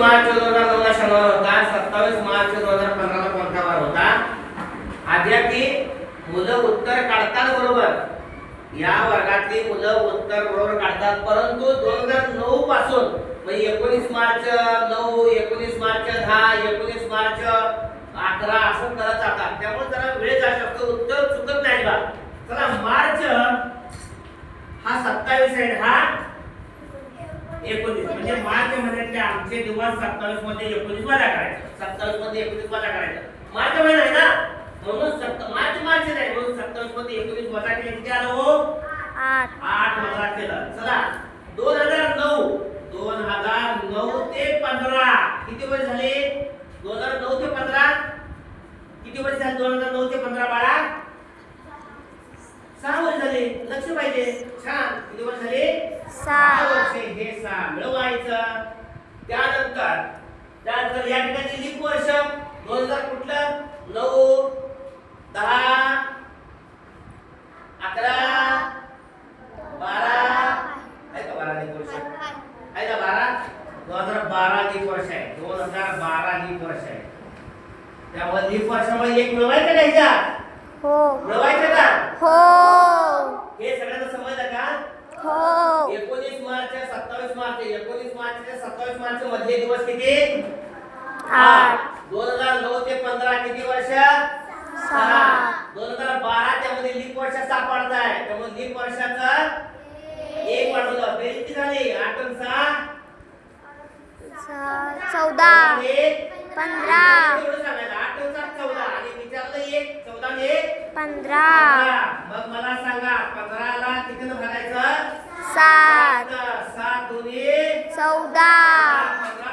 मार्च 2009 ला शनिवार होता, 27 मार्च 2015 ला कोणता वार होता? आद्या की मुलं उत्तर काढतात बरोबर, या वर्गातली मुलं उत्तर बरोबर काढतात, परंतु 2009 पासून म्हणजे 19 मार्च 9, 19 मार्च 10, 19 मार्च 11 असं करत जातात, त्यामुळे जरा वेळ जाऊ शकतो, उत्तर चुकत नाही बा. चला मार्च हा 27 आहे, हा 19 म्हणजे मार्च मध्ये आमचे दिवस 27 मध्ये 19 वजा करायचं, 27 मध्ये 19 वजा करायचं, मार्च महिना आहे ना, म्हणून मार्च नाही, म्हणून 27 मध्ये 19 वजा केले किती आलं हो? 8 वजा केलं. चला 2009 ते 15 किती वर्ष झाले? 2009 ते 15 किती वर्ष झाले? 2009 ते 15 बाळा 6 वर्ष झाले. लक्ष पाहिजे, छान. किती वर्ष झाले? 6 वर्ष. हे 6 मिळवायचं. त्यानंतर या ठिकाणी लीप वर्ष 2000 कुठलं? 9 10 11 12 आहे का? 12 लीप वर्ष आहे का? 2012 लीप वर्ष आहे. 2012 लीप वर्ष आहे. त्यामुळे लीप वर्षामुळे एक मिळवायचं का ह्याच्यात? हो. मिळवायचं का? हो. हे सगळ्यांना समजलं का? हो. 19 मार्च 27 मार्च 19 मार्च ते 27 मार्च मधले दिवस किती? 8. 2009 ते 15 किती वर्ष? 6. 2012 त्यामध्ये लीप वर्ष सापडताय, त्यामुळे लीप वर्षाचं एक वाढवलं. बेरीज किती झाली? 8 आणि 6 14 15 एवढं सांगायचं. 8 आणि 7 14 आणि विचारलं एक 14 आणि 15 मग मला सांगा 15 ला कितीनं भागायचं? 7 7 2 14 15